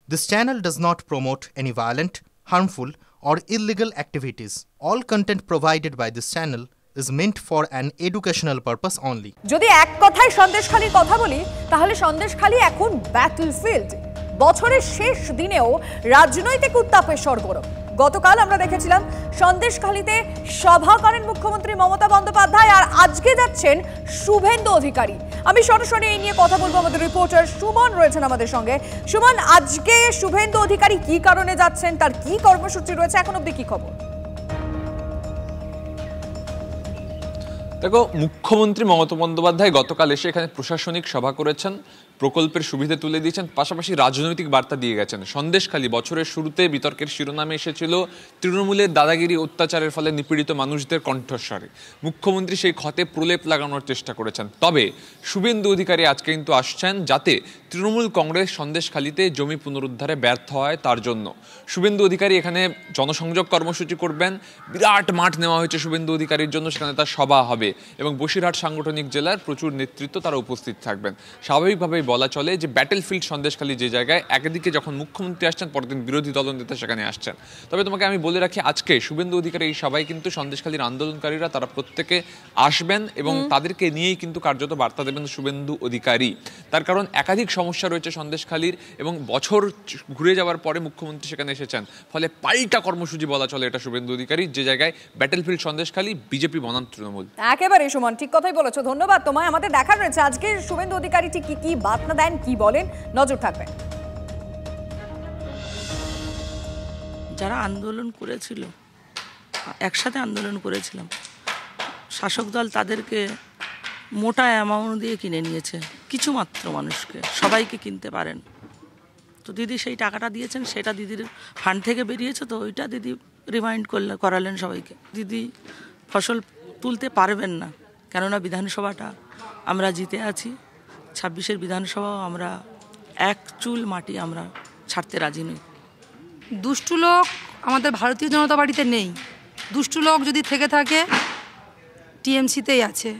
This channel does not promote any violent, harmful, or illegal activities. All content provided by this channel is meant for an educational purpose only. যদি এক কথায় সন্দেশখালীর কথা বলি তাহলে সন্দেশখালী এখন ব্যাটলফিল্ড। বছরের শেষ দিনেও রাজনৈতিক উত্তাপে সরগরম। গতকাল আমরা দেখেছিলাম সন্দেশখালীতে সভা করেন মুখ্যমন্ত্রী মমতা বন্দ্যোপাধ্যায়, আর আজকে যাচ্ছেন শুভেন্দু অধিকারী। আমি সরাসরি এই নিয়ে কথা বলবো, আমাদের রিপোর্টার সুমন রয়েছেন আমাদের সঙ্গে। সুমন, আজকে শুভেন্দু অধিকারী কি কারণে যাচ্ছেন, তার কি কর্মসূচি রয়েছে, এখন অবধি কি খবর? দেখো, মুখ্যমন্ত্রী মমতা বন্দ্যোপাধ্যায় গতকাল এসে এখানে প্রশাসনিক সভা করেছেন, প্রকল্পের সুবিধা তুলে দিয়েছেন, পাশাপাশি রাজনৈতিক বার্তা দিয়ে গেছেন। সন্দেশখালী বছরের শুরুতে বিতর্কের শিরোনামে এসেছিল তৃণমূলের দাদাগিরি অত্যাচারের ফলে নিপীড়িত মানুষদের কণ্ঠস্বরে। মুখ্যমন্ত্রী সেই ক্ষতে প্রলেপ লাগানোর চেষ্টা করেছেন। তবে শুভেন্দু অধিকারী আজকে কিন্তু আসছেন যাতে তৃণমূল কংগ্রেস সন্দেশখালীতে জমি পুনরুদ্ধারে ব্যর্থ হয় তার জন্য। শুভেন্দু অধিকারী এখানে জনসংযোগ কর্মসূচি করবেন, বিরাট মাঠ নেওয়া হয়েছে শুভেন্দু অধিকারীর জন্য, সেখানে তার সভা হবে এবং বসিরহাট সাংগঠনিক জেলার প্রচুর নেতৃত্ব তারা উপস্থিত থাকবেন। স্বাভাবিকভাবেই বলা চলে যে ব্যাটেলফিল্ড সন্দেশখালী যে জায়গায়, একদিকে যখন মুখ্যমন্ত্রী আসছেন, পরের দিন বিরোধী দলনেতা সেখানে আসছেন। তবে তোমাকে আমি বলে রাখি, আজকে শুভেন্দু অধিকারী এই সভায় কিন্তু সন্দেশখালীর আন্দোলনকারীরা তারা প্রত্যেকে আসবেন এবং তাদেরকে নিয়েই কিন্তু কার্যত বার্তা দেবেন শুভেন্দু অধিকারী। তার কারণ একাধিক সমস্যা রয়েছে সন্দেশখালীর এবং বছর ঘুরে যাওয়ার পরে মুখ্যমন্ত্রী সেখানে এসেছেন, ফলে পাল্টা কর্মসূচি বলা চলে এটা শুভেন্দু অধিকারী, যে জায়গায় ব্যাটেলফিল্ড সন্দেশখালী বিজেপি বনাম তৃণমূল। একেবারে সুমন, ঠিক কথাই বলেছো, ধন্যবাদ তোমায়। আমাদের দেখার রয়েছে আজকে শুভেন্দু অধিকারী ঠিক কি বার্তা দেন, কি বলেন, নজর থাকবে। যারা আন্দোলন করেছিল, একসাথে আন্দোলন করেছিলাম, শাসক দল তাদেরকে মোটা অ্যামাউন্ট দিয়ে কিনে নিয়েছে, কিছু মাত্র মানুষকে, সবাইকে কিনতে পারেন। তো দিদি সেই টাকাটা দিয়েছেন, সেটা দিদির ফান্ড থেকে বেরিয়েছে, তো ওইটা দিদি রিমাইন্ড করালেন সবাইকে। দিদি ফসল তুলতে পারবেন না, কেননা বিধানসভাটা আমরা জিতে আছি, 26-এর বিধানসভাও আমরা এক চুল মাটি আমরা ছাড়তে রাজি নই। দুষ্টু লোক আমাদের ভারতীয় জনতা পার্টিতে নেই, দুষ্টু লোক যদি থেকে থাকে টিএমসিতেই আছে।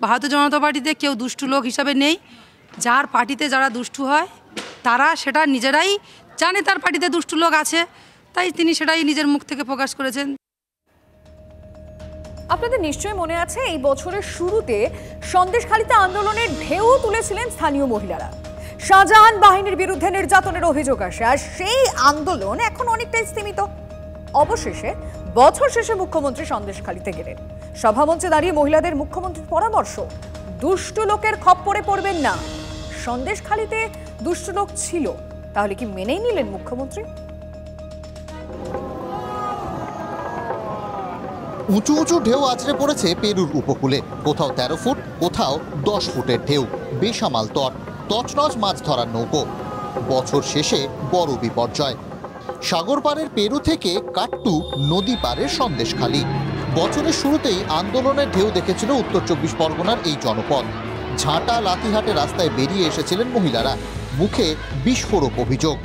ভারতীয় জনতা পার্টিতে কেউ দুষ্টু লোক হিসাবে নেই। যার পার্টিতে যারা দুষ্টু হয় তারা সেটা নিজেরাই জানে তার পার্টিতে দুষ্টু লোক আছে, তাই তিনি সেটাই নিজের মুখ থেকে প্রকাশ করেছেন। আপনাদের নিশ্চয়ই মনে আছে, এই বছরের শুরুতে সন্দেশখালীতে আন্দোলনের ঢেউ তুলেছিলেন স্থানীয় মহিলারা। শাহজাহান বাহিনীর বিরুদ্ধে নির্যাতনের অভিযোগ আসে, আর সেই আন্দোলন এখন অনেকটাই স্তীমিত। অবশেষে বছর শেষে মুখ্যমন্ত্রী সন্দেশখালীতে গেলেন। সভামঞ্চে দাঁড়িয়ে মহিলাদের মুখ্যমন্ত্রীর পরামর্শ, দুষ্টু লোকের খপ্পরে পড়বেন না। সন্দেশখালীতে দুষ্টু লোক ছিল, তাহলে কি মেনেই নিলেন মুখ্যমন্ত্রী? উঁচু উঁচু ঢেউ আছড়ে পড়েছে পেরুর উপকূলে, কোথাও 13 ফুট, কোথাও 10 ফুটের ঢেউ, বেসামাল তট, তছনছ মাছ ধরার নৌকো। বছর শেষে বড় বিপর্যয়। সাগর পাড়ের পেরু থেকে কাট্টু নদী পাড়ের সন্দেশখালী। বছরের শুরুতেই আন্দোলনের ঢেউ দেখেছিল উত্তর 24 পরগনার এই জনপদ। ঝাঁটা লাঠিহাটে রাস্তায় বেরিয়ে এসেছিলেন মহিলারা, মুখে বিস্ফোরক অভিযোগ।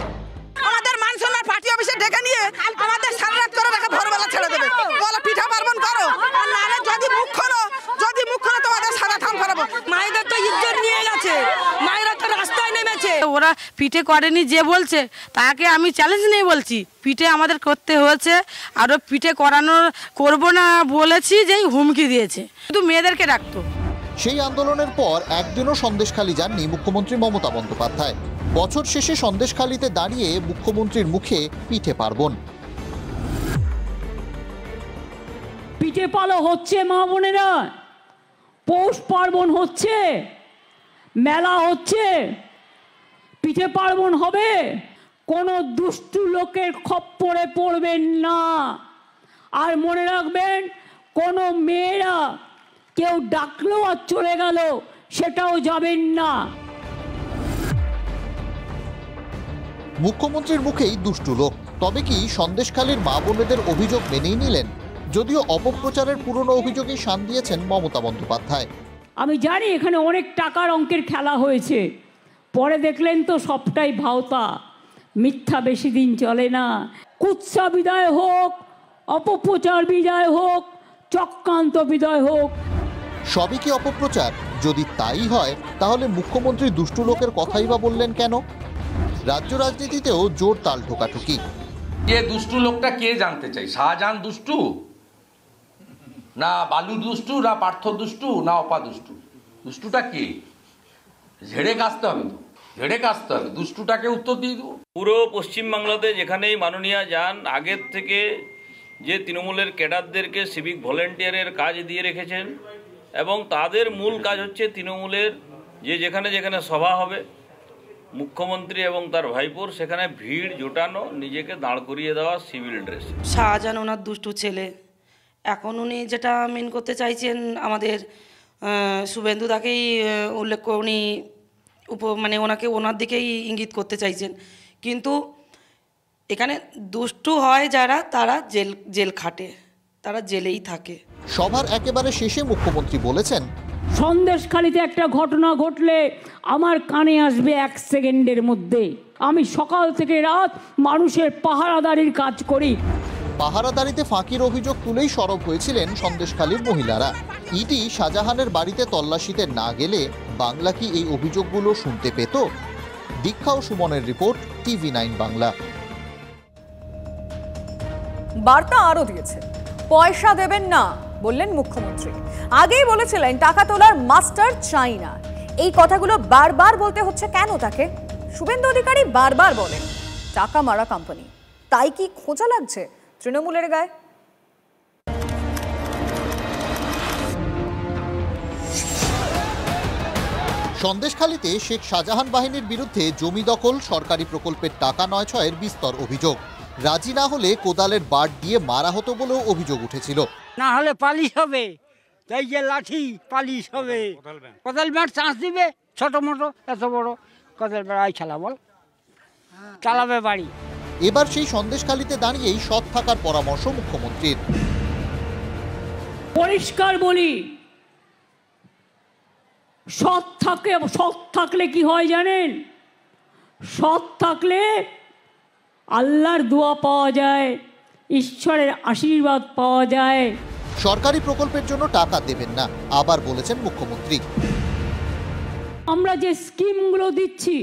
আমাদের মানসোনার পার্টি অফিসে ডেকে নিয়ে আমাদের সারা রাত করে রেখে ভোরবেলা ছেড়ে দেবে, বলো পিঠা পার্বণ করো, আর নাহলে যদি মুখ খোলো তোমাদের সারা থাম করাবো। মায়েদের তো ইজ্জত নিয়ে গেছে, মায়েরা তো রাস্তায় নেমেছে। ওরা পিঠে করেনি যে বলছে তাকে আমি চ্যালেঞ্জ নিয়ে বলছি, পিঠে আমাদের করতে হয়েছে, আরও পিঠে করবো না বলেছি, যেই হুমকি দিয়েছে, শুধু মেয়েদেরকে রাখতো। সেই আন্দোলনের পর একদিনও সন্দেশখালী যাননি মুখ্যমন্ত্রী মমতা বন্দ্যোপাধ্যায়। বছর শেষে সন্দেশখালীতে দাঁড়িয়ে মুখ্যমন্ত্রীর মুখে পিঠে পার্বণ। পিঠে পালো হচ্ছে মা বোনেরা, পৌষ পার্বণ হচ্ছে, মেলা হচ্ছে, পিঠে পার্বণ হবে, কোনো দুষ্টু লোকের খপ্পরে পড়বেন না। আর মনে রাখবেন, কোনো মেয়েরা কেউ ডাকলো আর চলে গেল সেটাও যাবেন না। মুখ্যমন্ত্রীর মুখেই দুষ্টু লোক, তবে কি সন্দেশখালীর মা বোনেদের অভিযোগ মেনেই নিলেন? যদিও অপপ্রচারের পুরনো অভিযোগেই শান দিয়েছেন মমতা বন্দ্যোপাধ্যায়। আমি জানি এখানে অনেক টাকার অঙ্কের খেলা হয়েছে, পরে দেখলেন তো সবটাই ভাওতা, মিথ্যা বেশি দিন চলে না। কুৎসা বিদায় হোক, অপপ্রচার বিদায় হোক, চক্রান্ত বিদায় হোক। সবই কি অপপ্রচার? যদি তাই হয় তাহলে মুখ্যমন্ত্রী দুষ্টু লোকের কথাই বা বললেন কেন? রাজ্য রাজনীতিতেও জোর তাল ঠোকাঠুকি। ये दुष्टू लोकटा के जानते चाहिए, शाहजहान दुष्टू ना बालू दुष्टू ना पार्थ दुष्टू ना अपा दुष्टू, दुष्टूटा के झेड़े कासते হবে তো, ঝেড়ে কাসতে হবে, দুষ্টুটাকে উত্তর দিয়ে দেবো। পুরো পশ্চিমবাংলাতে যেখানেই মাননীয়া যান আগের থেকে যে তৃণমূলের ক্যাডারদেরকে সিভিক ভলেন্টিয়ারের কাজ দিয়ে রেখেছেন এবং তাদের মূল কাজ হচ্ছে তৃণমূলের যে যেখানে যেখানে সভা হবে মুখ্যমন্ত্রী এবং তার ভাইপোর সেখানে ভিড় জোটানো, নিজেকে দাঁড় করিয়ে দেওয়া সিভিল ড্রেসে। শাহজাহান ওনার দুষ্টু ছেলে, এখন উনি যেটা মেন করতে চাইছেন আমাদের শুভেন্দু দাকেই উল্লেখ করে উনি মানে ওনাকে ওনার দিকেই ইঙ্গিত করতে চাইছেন, কিন্তু এখানে দুষ্টু হয় যারা তারা জেল খাটে, তারা জেলেই থাকে। সভার একেবারে শেষে মুখ্যমন্ত্রী বলেছেন, সন্দেশখালিতে একটা ঘটনা ঘটলে আমার কানে আসবে 1 সেকেন্ডের মধ্যে। আমি সকাল থেকে রাত মানুষের পাহারাদারির কাজ করি। পাহারাদারিতে ফাঁকির অভিযোগ তুলেই সরব হয়েছিলেন সন্দেশখালীর মহিলারা। ইডি শাহজাহানের বাড়িতে তল্লাশিতে না গেলে বাংলা কি এই অভিযোগগুলো শুনতে পেত? দীক্ষা ও সুমনের রিপোর্ট, TV9 বাংলা। বার্তা আরো দিয়েছে, পয়সা দেবেন না বললেন মুখ্যমন্ত্রী। আগেই বলেছিলেন টাকা তোলার মাস্টার চাই না। এই কথাগুলো বারবার বলতে হচ্ছে কেন তাকে? শুভেন্দু অধিকারী বারবার বলেন টাকা মারা কোম্পানি, তাই কি খোঁজা লাগছে তৃণমূলের গায়ে? সন্দেশখালীতে শেখ শাহজাহান বাহিনীর বিরুদ্ধে জমি দখল, সরকারি প্রকল্পের টাকা ৯/৬-এর বিস্তর অভিযোগ। রাজি না হলে কোদালের বাট দিয়ে মারা হতো বলেও অভিযোগ উঠেছিল। না হলে পালিশ হবে, তাই যে লাঠি পালিশ হবে, কোদাল ব্যাট চান্স দিবে, ছোট মোটো এত বড় কোদাল ব্যাট খেলা বল চালাবে বাড়ি। এবার সেই সন্দেশখালীতে দাঁড়িয়েই সৎ থাকার পরামর্শ মুখ্যমন্ত্রীর। পরিষ্কার বলি, সৎ থাকলে কি হয় জানেন? সৎ থাকলে আল্লাহর দোয়া পাওয়া যায়, ঈশ্বরের আশীর্বাদ পাওয়া যায়। সরকারি প্রকল্পের জন্য টাকা দেবেন না আবার বলেছেন মুখ্যমন্ত্রী। আমরা যে স্কিমগুলো দিচ্ছি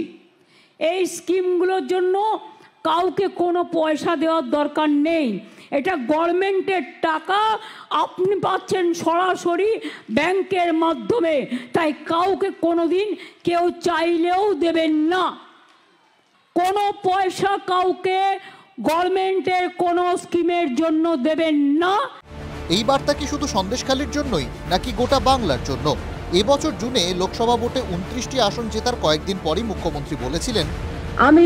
এই স্কিমগুলোর জন্য কাউকে কোনো পয়সা দেওয়ার দরকার নেই। এটা গভর্নমেন্টের টাকা, আপনি পাচ্ছেন সরাসরি ব্যাংকের মাধ্যমে, তাই কাউকে কোনোদিন কেউ চাইলেও দেবেন না। কোনো পয়সা কাউকে গভর্নমেন্টের কোনো স্কিমের জন্য দেবেন না। এই বার্তা কি শুধু সন্দেশখালীর জন্যই নাকি গোটা বাংলার জন্য? এবছর জুনে লোকসভা ভোটে 29টি আসন জেতার কয়েকদিন পরই মুখ্যমন্ত্রী বলেছিলেন, আমি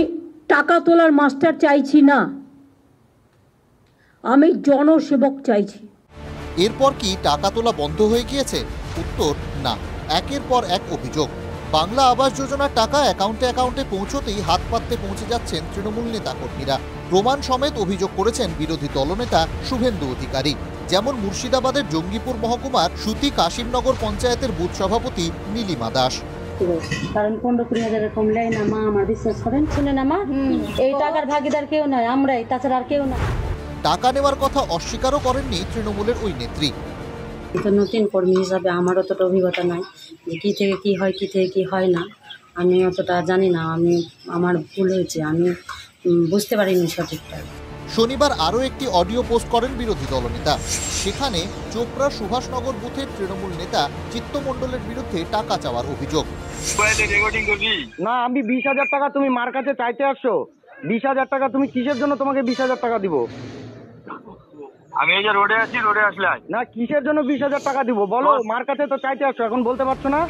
টাকা তোলার মাস্টার চাইছি না, আমি জনসেবক চাইছি। এরপর কি টাকা তোলা বন্ধ হয়ে গিয়েছে? উত্তর না। একের পর এক অভিযোগ। বাংলা আবাস যোজনার টাকা অ্যাকাউন্টে পৌঁছতেই হাত পাততে পৌঁছে যাচ্ছেন তৃণমূল নেতা কর্মীরা। প্রমাণ সমেত অভিযোগ করেছেন বিরোধী দলনেতা শুভেন্দু অধিকারী। যেমন মুর্শিদাবাদের জঙ্গিপুর মহকুমার সুতি কাশিমনগর পঞ্চায়েতের বুথ সভাপতি নীলিমা দাস। কারণ 15-20 হাজারের কম লেয় না মা, আমার বিশ্বাস করেন, শুনেন মা, এই টাকার ভাগিদার কেউ নয়, আমরাই, তাছাড়া আর কেউ না। টাকা নেওয়ার কথা অস্বীকারও করেননি তৃণমূলের ওই নেত্রী। নতুন কর্মী হিসাবে আমার অতটা অভিজ্ঞতা নাই যে কী থেকে কী হয়, কী থেকে কী হয় না, আমি অতটা জানি না। আমার ভুল হয়েছে, আমি বুঝতে পারিনি সঠিকটা। শনিবার আরও একটি অডিও পোস্ট করেন বিরোধী দলনেতা। সেখানে চোপড়া সুভাষনগর বুথের তৃণমূল নেতা চিত্তমণ্ডলের বিরুদ্ধে টাকা চাওয়ার অভিযোগ। না, আমি 20,000 টাকা তুমি মার কাছে চাইতে আসছো। 20,000 টাকা তুমি কিসের জন্য? তোমাকে 20,000 টাকা দিব? আমি এই যে রোডে আছি, রোডে আসলে না, কিসের জন্য 20,000 টাকা দিব বলো? মার কাছে তো চাইতে আসছো, এখন বলতে পারছো না?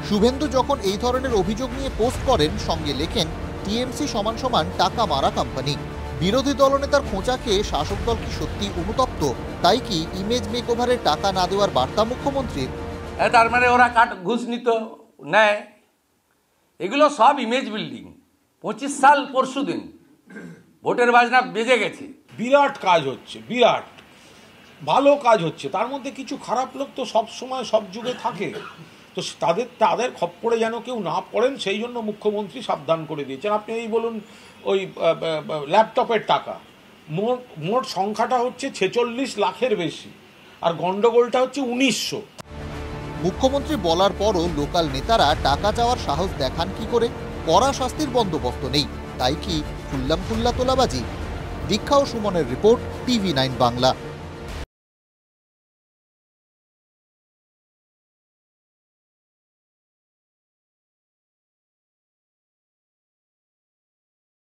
শুভেন্দু যখন এই ধরনের অভিযোগ নিয়ে পোস্ট করেন, সঙ্গে লেখেন টিএমসি সমান টাকা মারা কোম্পানি। বিরোধী দলনেতার খোঁচা খেয়ে শাসক দল কি সত্যি অনুতপ্ত? তাই কি ইমেজ মেকওভারের টাকা না দেওয়ার বার্তা মুখ্যমন্ত্রীর? তার মানে ওরা ঘুষ নিত, নেয়, এগুলো সব ইমেজ বিল্ডিং। 25 সাল পরশু দিন ভোটের বাজনা বেজে গেছে। বিরাট কাজ হচ্ছে, বিরাট ভালো কাজ হচ্ছে। তার মধ্যে কিছু খারাপ লোক তো সব সময় সব যুগে থাকে, তো তাদের খপ্পরে যেন কেউ না পড়েন সেই জন্য মুখ্যমন্ত্রী সাবধান করে দিয়েছেন। আপনি এই বলুন, ওই ল্যাপটপের টাকা মোট সংখ্যাটা হচ্ছে 46 লাখের বেশি, আর গন্ডগোলটা হচ্ছে 1900। মুখ্যমন্ত্রী বলার পরও লোকাল নেতারা টাকা চাওয়ার সাহস দেখান কি করে? কড়া শাস্তির বন্দোবস্ত নেই, তাই কি খুল্লাম খুল্লা তোলাবাজি? দীক্ষা ও সুমনের রিপোর্ট, TV9 বাংলা।